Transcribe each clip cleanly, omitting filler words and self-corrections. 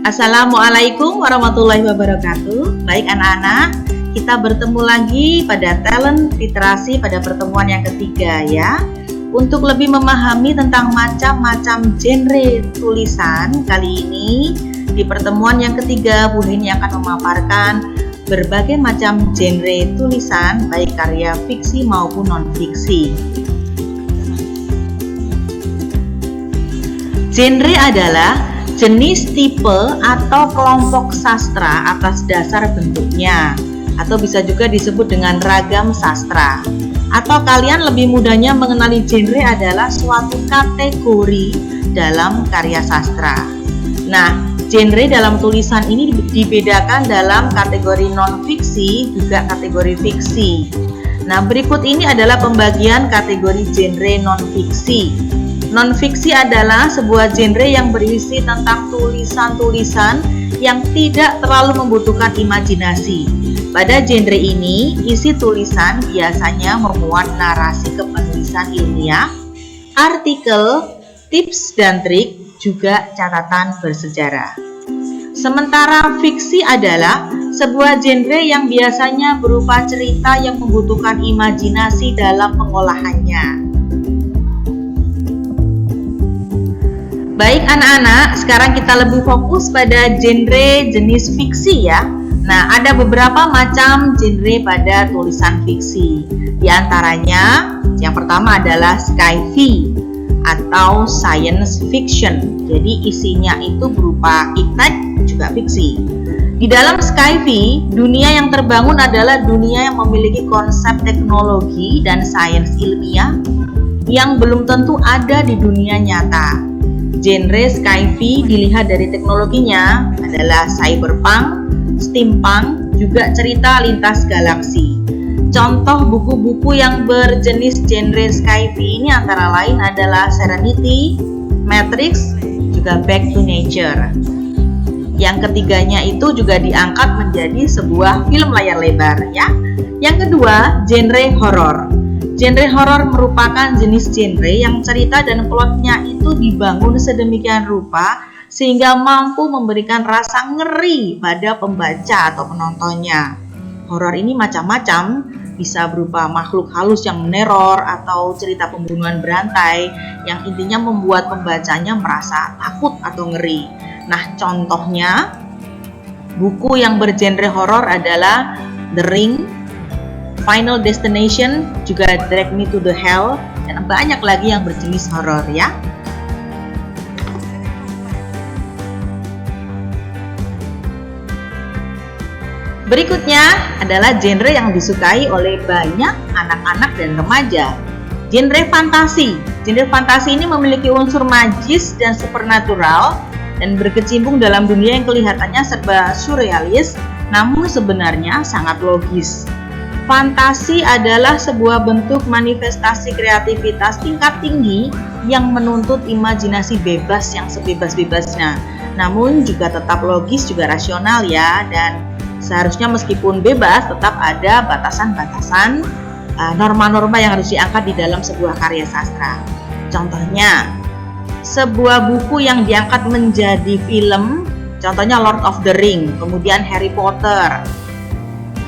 Assalamualaikum warahmatullahi wabarakatuh. Baik anak-anak, kita bertemu lagi pada talent literasi pada pertemuan yang ketiga ya. Untuk lebih memahami tentang macam-macam genre tulisan, kali ini di pertemuan yang ketiga Bu Heni akan memaparkan berbagai macam genre tulisan baik karya fiksi maupun non-fiksi. Genre adalah jenis, tipe, atau kelompok sastra atas dasar bentuknya, atau bisa juga disebut dengan ragam sastra. Atau kalian lebih mudahnya mengenali genre adalah suatu kategori dalam karya sastra. Nah, genre dalam tulisan ini dibedakan dalam kategori non-fiksi juga kategori fiksi. Nah, berikut ini adalah pembagian kategori genre non-fiksi. Non-fiksi adalah sebuah genre yang berisi tentang tulisan-tulisan yang tidak terlalu membutuhkan imajinasi. Pada genre ini, isi tulisan biasanya memuat narasi kepenulisan ilmiah, artikel, tips dan trik, juga catatan bersejarah. Sementara fiksi adalah sebuah genre yang biasanya berupa cerita yang membutuhkan imajinasi dalam pengolahannya. Baik anak-anak, sekarang kita lebih fokus pada genre jenis fiksi ya. Nah, ada beberapa macam genre pada tulisan fiksi. Di antaranya, yang pertama adalah sci-fi atau science fiction. Jadi isinya itu berupa iptek juga fiksi. Di dalam sci-fi, dunia yang terbangun adalah dunia yang memiliki konsep teknologi dan sains ilmiah yang belum tentu ada di dunia nyata. Genre sci-fi dilihat dari teknologinya adalah cyberpunk, steampunk, juga cerita lintas galaksi. Contoh buku-buku yang berjenis genre sci-fi ini antara lain adalah Serenity, Matrix, juga Back to Nature. Yang ketiganya itu juga diangkat menjadi sebuah film layar lebar ya. Yang kedua, genre horor. Genre horor merupakan jenis genre yang cerita dan plotnya itu dibangun sedemikian rupa sehingga mampu memberikan rasa ngeri pada pembaca atau penontonnya. Horor ini macam-macam, bisa berupa makhluk halus yang meneror atau cerita pembunuhan berantai yang intinya membuat pembacanya merasa takut atau ngeri. Nah, contohnya buku yang bergenre horor adalah The Ring, Final Destination, juga Drag Me to the Hell, dan banyak lagi yang berjenis horor ya. Berikutnya adalah genre yang disukai oleh banyak anak-anak dan remaja. Genre fantasi. Genre fantasi ini memiliki unsur magis dan supernatural dan berkecimpung dalam dunia yang kelihatannya serba surrealis, namun sebenarnya sangat logis. Fantasi adalah sebuah bentuk manifestasi kreativitas tingkat tinggi yang menuntut imajinasi bebas yang sebebas-bebasnya. Namun juga tetap logis juga rasional ya, dan seharusnya meskipun bebas tetap ada batasan-batasan norma-norma yang harus diangkat di dalam sebuah karya sastra. Contohnya, sebuah buku yang diangkat menjadi film, contohnya Lord of the Ring, kemudian Harry Potter,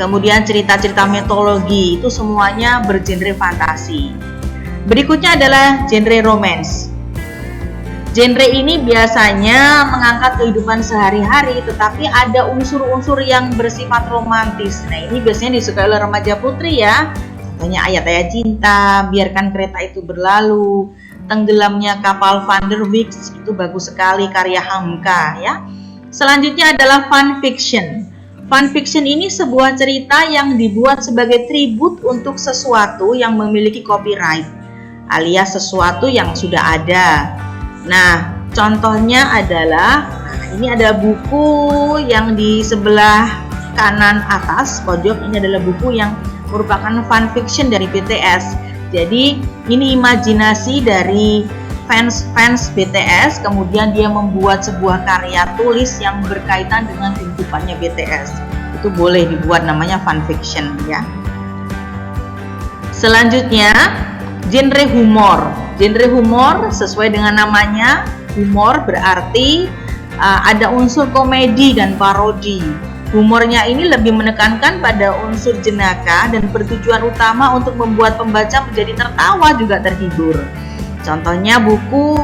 kemudian cerita-cerita mitologi, itu semuanya bergenre fantasi. Berikutnya adalah genre romance. Genre ini biasanya mengangkat kehidupan sehari-hari, tetapi ada unsur-unsur yang bersifat romantis. Nah, ini biasanya disukai oleh remaja putri ya. Contohnya Ayat-ayat Cinta, Biarkan Kereta Itu Berlalu, Tenggelamnya Kapal Van der Wijk, itu bagus sekali karya Hamka ya. Selanjutnya adalah fun fiction. Fun fiction ini sebuah cerita yang dibuat sebagai tribut untuk sesuatu yang memiliki copyright, alias sesuatu yang sudah ada. Nah, contohnya adalah, ini ada buku yang di sebelah kanan atas pojok, ini adalah buku yang merupakan fun fiction dari BTS. Jadi, ini imajinasi dari fans BTS, kemudian dia membuat sebuah karya tulis yang berkaitan dengan kehidupannya BTS. Itu boleh dibuat, namanya fun fiction ya. Selanjutnya, genre humor. Genre humor sesuai dengan namanya, humor berarti ada unsur komedi dan parodi. Humornya ini lebih menekankan pada unsur jenaka dan bertujuan utama untuk membuat pembaca menjadi tertawa juga terhibur. Contohnya buku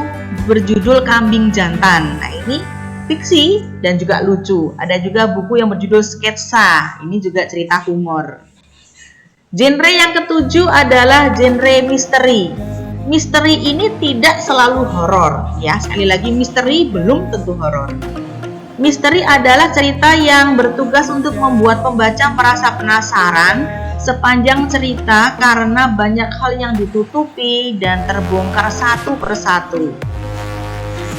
berjudul Kambing Jantan. Nah, ini fiksi dan juga lucu. Ada juga buku yang berjudul Sketsa. Ini juga cerita humor. Genre yang ketujuh adalah genre misteri. Misteri ini tidak selalu horor, ya. Sekali lagi, misteri belum tentu horor. Misteri adalah cerita yang bertugas untuk membuat pembaca merasa penasaran sepanjang cerita karena banyak hal yang ditutupi dan terbongkar satu persatu.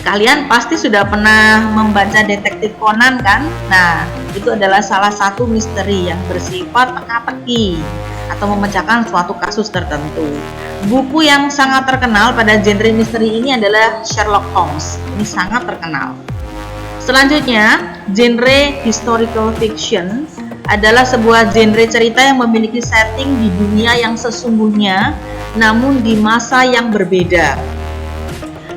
Kalian pasti sudah pernah membaca Detektif Conan kan? Nah, itu adalah salah satu misteri yang bersifat teka-teki atau memecahkan suatu kasus tertentu. Buku yang sangat terkenal pada genre misteri ini adalah Sherlock Holmes. Ini sangat terkenal. Selanjutnya, genre historical fiction adalah sebuah genre cerita yang memiliki setting di dunia yang sesungguhnya, namun di masa yang berbeda.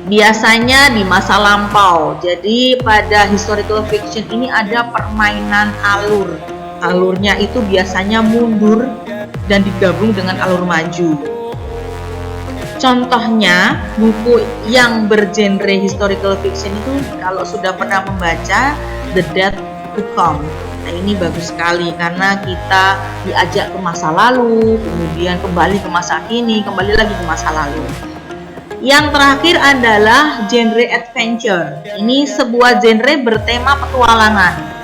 Biasanya di masa lampau. Jadi pada historical fiction ini ada permainan alur. Alurnya itu biasanya mundur dan digabung dengan alur maju. Contohnya, buku yang bergenre historical fiction itu kalau sudah pernah membaca The Death to Come. Nah, ini bagus sekali karena kita diajak ke masa lalu, kemudian kembali ke masa kini, kembali lagi ke masa lalu. Yang terakhir adalah genre adventure. Ini sebuah genre bertema petualangan.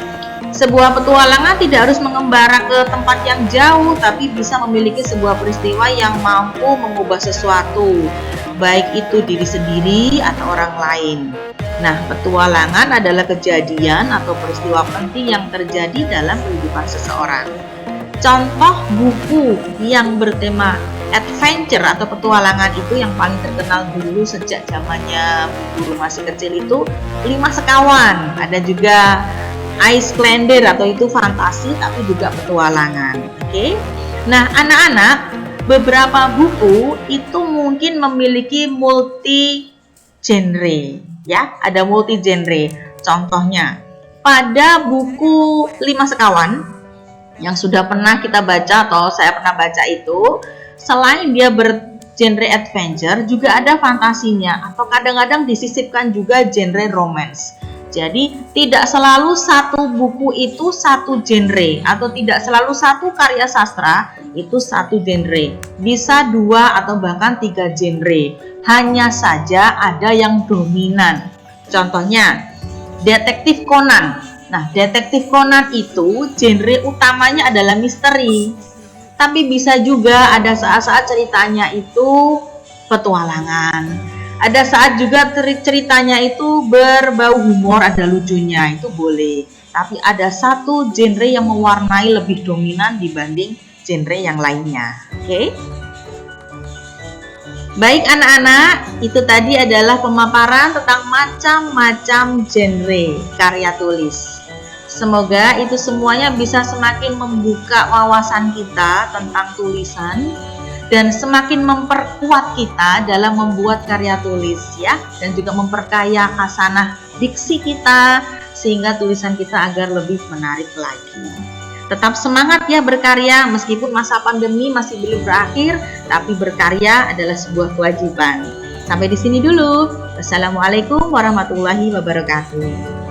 Sebuah petualangan tidak harus mengembara ke tempat yang jauh, tapi bisa memiliki sebuah peristiwa yang mampu mengubah sesuatu, baik itu diri sendiri atau orang lain. Nah, petualangan adalah kejadian atau peristiwa penting yang terjadi dalam kehidupan seseorang. Contoh buku yang bertema adventure atau petualangan itu yang paling terkenal dulu sejak zamannya guru masih kecil itu 5 Sekawan. Ada juga Icelander atau itu fantasi tapi juga petualangan. Oke. Nah, anak-anak, beberapa buku itu mungkin memiliki multi genre, ya. Ada multi genre. Contohnya, pada buku 5 Sekawan yang sudah pernah kita baca atau saya pernah baca itu, selain dia bergenre adventure, juga ada fantasinya atau kadang-kadang disisipkan juga genre romance. Jadi tidak selalu satu buku itu satu genre atau tidak selalu satu karya sastra itu satu genre. Bisa 2 atau bahkan 3 genre. Hanya saja ada yang dominan. Contohnya Detektif Conan. Nah, Detektif Conan itu genre utamanya adalah misteri. Tapi bisa juga ada saat-saat ceritanya itu petualangan. Ada saat juga ceritanya itu berbau humor, ada lucunya, itu boleh. Tapi ada satu genre yang mewarnai lebih dominan dibanding genre yang lainnya. Oke? Baik anak-anak, itu tadi adalah pemaparan tentang macam-macam genre karya tulis. Semoga itu semuanya bisa semakin membuka wawasan kita tentang tulisan dan semakin memperkuat kita dalam membuat karya tulis, ya, dan juga memperkaya khasanah diksi kita sehingga tulisan kita agar lebih menarik lagi. Tetap semangat ya berkarya meskipun masa pandemi masih belum berakhir, tapi berkarya adalah sebuah kewajiban. Sampai di sini dulu. Wassalamualaikum warahmatullahi wabarakatuh.